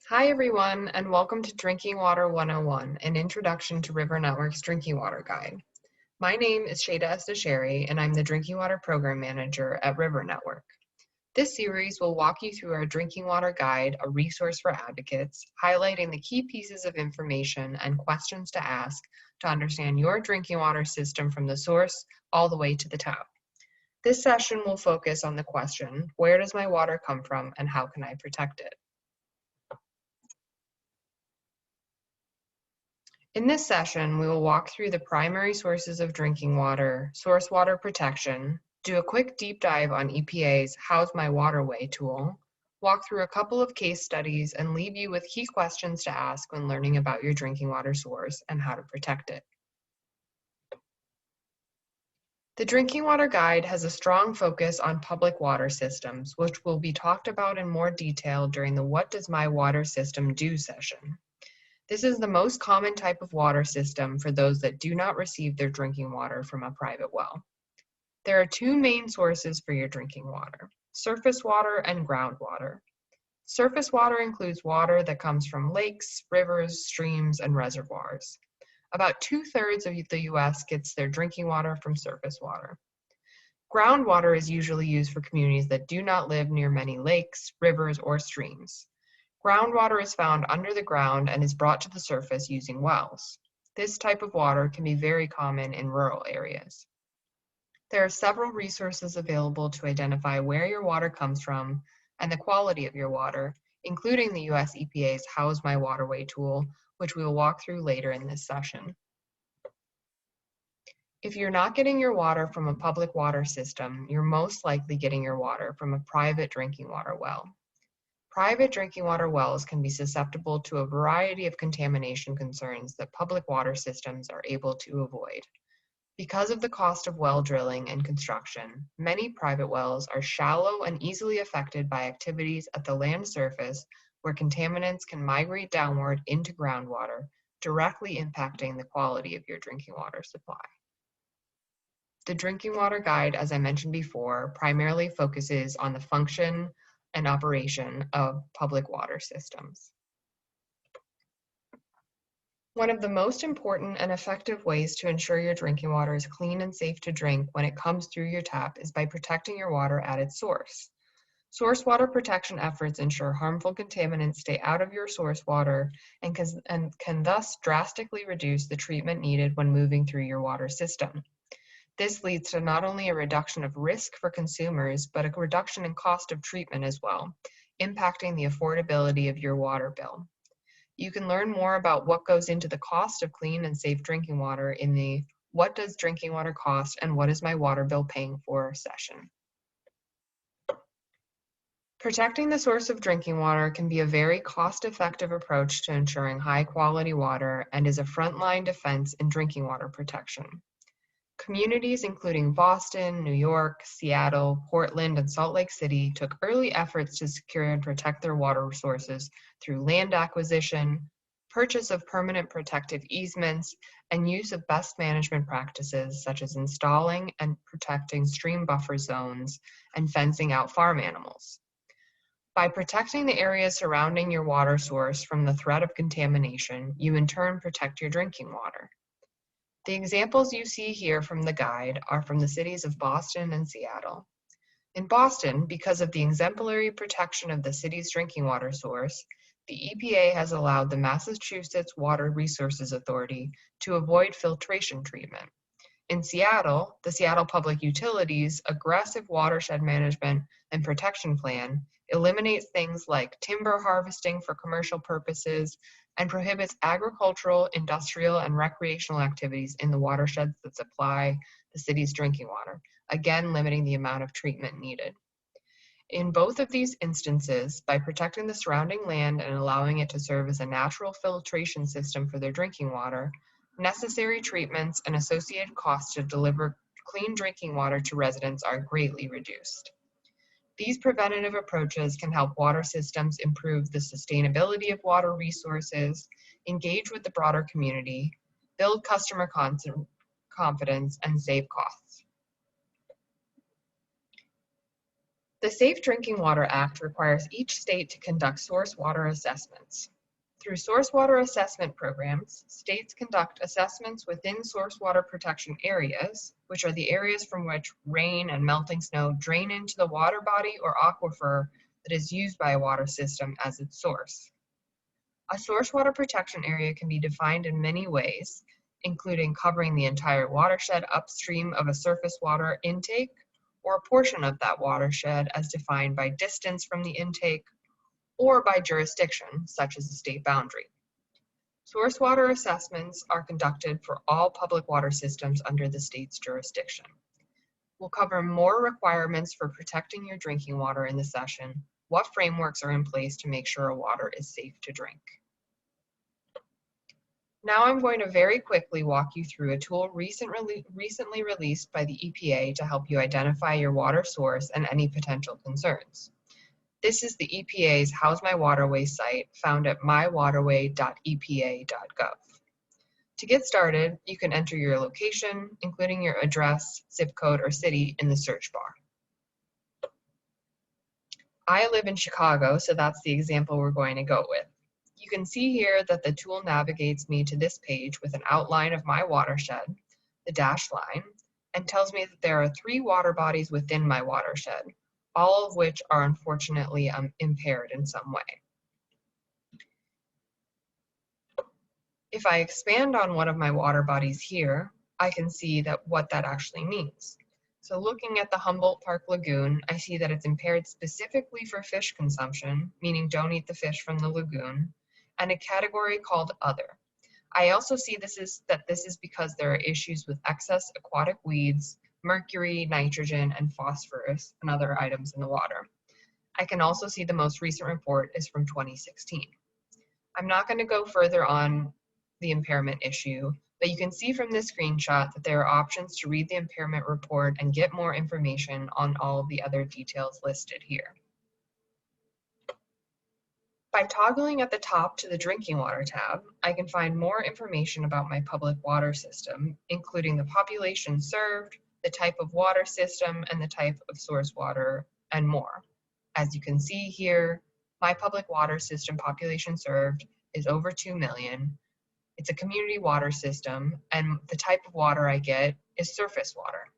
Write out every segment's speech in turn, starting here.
Hi everyone, and welcome to Drinking Water 101, an introduction to River Network's Drinking Water Guide. My name is Sheyda Esnaashari, and I'm the Drinking Water Program Manager at River Network. This series will walk you through our Drinking Water Guide, a resource for advocates, highlighting the key pieces of information and questions to ask to understand your drinking water system from the source all the way to the tap. This session will focus on the question, where does my water come from and how can I protect it? In this session, we will walk through the primary sources of drinking water, source water protection, do a quick deep dive on EPA's How's My Waterway tool, walk through a couple of case studies, and leave you with key questions to ask when learning about your drinking water source and how to protect it. The Drinking Water Guide has a strong focus on public water systems, which will be talked about in more detail during the What Does My Water System Do session. This is the most common type of water system for those that do not receive their drinking water from a private well. There are two main sources for your drinking water: surface water and groundwater. Surface water includes water that comes from lakes, rivers, streams, and reservoirs. About 2/3 of the US gets their drinking water from surface water. Groundwater is usually used for communities that do not live near many lakes, rivers, or streams. Groundwater is found under the ground and is brought to the surface using wells. This type of water can be very common in rural areas. There are several resources available to identify where your water comes from and the quality of your water, including the US EPA's How's My Waterway tool, which we will walk through later in this session. If you're not getting your water from a public water system, you're most likely getting your water from a private drinking water well. Private drinking water wells can be susceptible to a variety of contamination concerns that public water systems are able to avoid. Because of the cost of well drilling and construction, many private wells are shallow and easily affected by activities at the land surface where contaminants can migrate downward into groundwater, directly impacting the quality of your drinking water supply. The Drinking Water Guide, as I mentioned before, primarily focuses on the function and operation of public water systems. One of the most important and effective ways to ensure your drinking water is clean and safe to drink when it comes through your tap is by protecting your water at its source. Source water protection efforts ensure harmful contaminants stay out of your source water and can thus drastically reduce the treatment needed when moving through your water system. This leads to not only a reduction of risk for consumers, but a reduction in cost of treatment as well, impacting the affordability of your water bill. You can learn more about what goes into the cost of clean and safe drinking water in the What Does Drinking Water Cost and What Is My Water Bill Paying For session. Protecting the source of drinking water can be a very cost-effective approach to ensuring high-quality water and is a frontline defense in drinking water protection. Communities including Boston, New York, Seattle, Portland, and Salt Lake City took early efforts to secure and protect their water resources through land acquisition, purchase of permanent protective easements, and use of best management practices such as installing and protecting stream buffer zones and fencing out farm animals. By protecting the areas surrounding your water source from the threat of contamination, you in turn protect your drinking water. The examples you see here from the guide are from the cities of Boston and Seattle. In Boston, because of the exemplary protection of the city's drinking water source, the EPA has allowed the Massachusetts Water Resources Authority to avoid filtration treatment. In Seattle, the Seattle Public Utilities' aggressive watershed management and protection plan eliminates things like timber harvesting for commercial purposes and prohibits agricultural, industrial, and recreational activities in the watersheds that supply the city's drinking water, again limiting the amount of treatment needed. In both of these instances, by protecting the surrounding land and allowing it to serve as a natural filtration system for their drinking water, necessary treatments and associated costs to deliver clean drinking water to residents are greatly reduced. These preventative approaches can help water systems improve the sustainability of water resources, engage with the broader community, build customer confidence, and save costs. The Safe Drinking Water Act requires each state to conduct source water assessments. Through source water assessment programs, states conduct assessments within source water protection areas, which are the areas from which rain and melting snow drain into the water body or aquifer that is used by a water system as its source. A source water protection area can be defined in many ways, including covering the entire watershed upstream of a surface water intake, or a portion of that watershed as defined by distance from the intake, or by jurisdiction, such as the state boundary. Source water assessments are conducted for all public water systems under the state's jurisdiction. We'll cover more requirements for protecting your drinking water in the session, what frameworks are in place to make sure a water is safe to drink. Now I'm going to very quickly walk you through a tool recently released by the EPA to help you identify your water source and any potential concerns. This is the EPA's How's My Waterway site, found at mywaterway.epa.gov. To get started, you can enter your location, including your address, zip code, or city in the search bar. I live in Chicago, so that's the example we're going to go with. You can see here that the tool navigates me to this page with an outline of my watershed, the dashed line, and tells me that there are 3 water bodies within my watershed, all of which are unfortunately impaired in some way. If I expand on one of my water bodies here, I can see what that actually means. So looking at the Humboldt Park Lagoon, I see that it's impaired specifically for fish consumption, meaning don't eat the fish from the lagoon, and a category called Other. I also see this is because there are issues with excess aquatic weeds, mercury, nitrogen, and phosphorus, and other items in the water. I can also see the most recent report is from 2016. I'm not going to go further on the impairment issue, but you can see from this screenshot that there are options to read the impairment report and get more information on all of the other details listed here. By toggling at the top to the Drinking Water tab, I can find more information about my public water system, including the population served, the type of water system, and the type of source water, and more. As you can see here, my public water system population served is over 2 million. It's a community water system, and the type of water I get is surface water.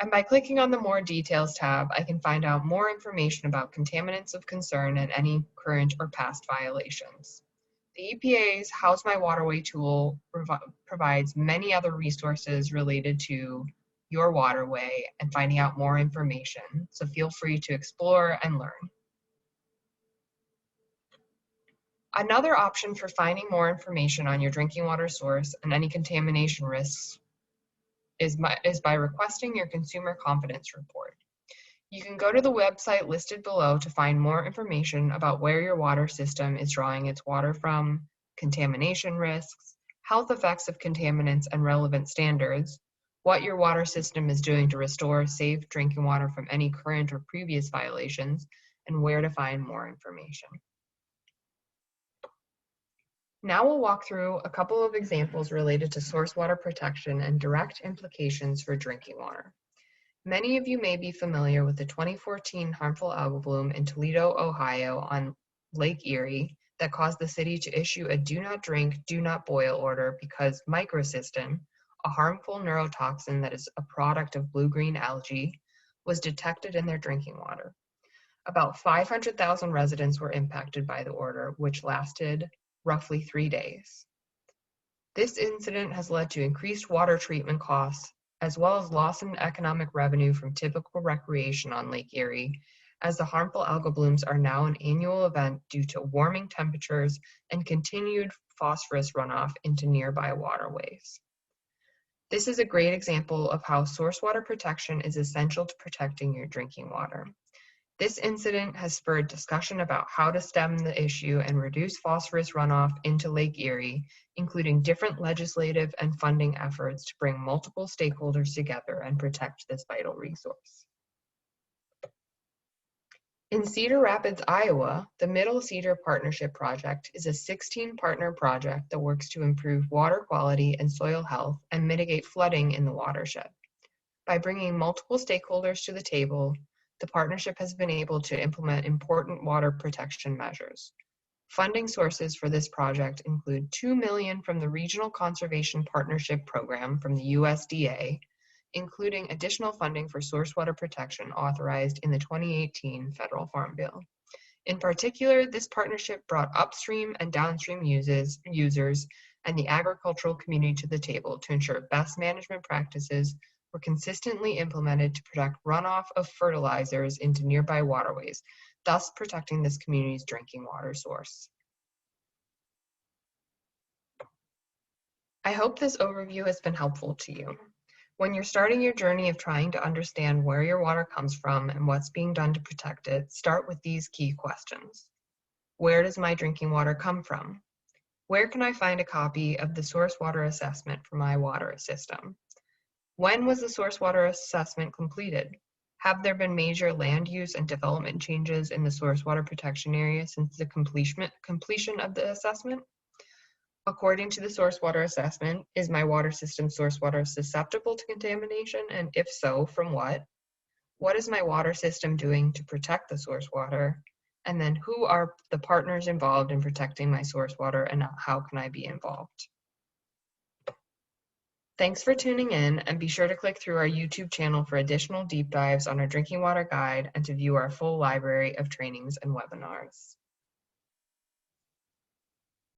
And by clicking on the More Details tab, I can find out more information about contaminants of concern and any current or past violations. The EPA's How's My Waterway tool provides many other resources related to your waterway and finding out more information, so feel free to explore and learn. Another option for finding more information on your drinking water source and any contamination risks is by requesting your Consumer Confidence Report. You can go to the website listed below to find more information about where your water system is drawing its water from, contamination risks, health effects of contaminants and relevant standards, what your water system is doing to restore safe drinking water from any current or previous violations, and where to find more information. Now we'll walk through a couple of examples related to source water protection and direct implications for drinking water. Many of you may be familiar with the 2014 harmful algal bloom in Toledo, Ohio on Lake Erie that caused the city to issue a do not drink, do not boil order because microcystin, a harmful neurotoxin that is a product of blue-green algae, was detected in their drinking water. About 500,000 residents were impacted by the order, which lasted roughly 3 days. This incident has led to increased water treatment costs, as well as loss in economic revenue from typical recreation on Lake Erie, as the harmful algal blooms are now an annual event due to warming temperatures and continued phosphorus runoff into nearby waterways. This is a great example of how source water protection is essential to protecting your drinking water. This incident has spurred discussion about how to stem the issue and reduce phosphorus runoff into Lake Erie, including different legislative and funding efforts to bring multiple stakeholders together and protect this vital resource. In Cedar Rapids, Iowa, the Middle Cedar Partnership Project is a 16-partner project that works to improve water quality and soil health and mitigate flooding in the watershed. By bringing multiple stakeholders to the table, the partnership has been able to implement important water protection measures. Funding sources for this project include $2 million from the Regional Conservation Partnership Program from the USDA, including additional funding for source water protection authorized in the 2018 Federal Farm Bill. In particular, this partnership brought upstream and downstream users and the agricultural community to the table to ensure best management practices were consistently implemented to protect runoff of fertilizers into nearby waterways, thus protecting this community's drinking water source. I hope this overview has been helpful to you. When you're starting your journey of trying to understand where your water comes from and what's being done to protect it, start with these key questions. Where does my drinking water come from? Where can I find a copy of the source water assessment for my water system? When was the source water assessment completed? Have there been major land use and development changes in the source water protection area since the completion of the assessment? According to the source water assessment, is my water system source water susceptible to contamination, and if so, from what? What is my water system doing to protect the source water? And then who are the partners involved in protecting my source water, and how can I be involved? Thanks for tuning in, and be sure to click through our YouTube channel for additional deep dives on our drinking water guide and to view our full library of trainings and webinars.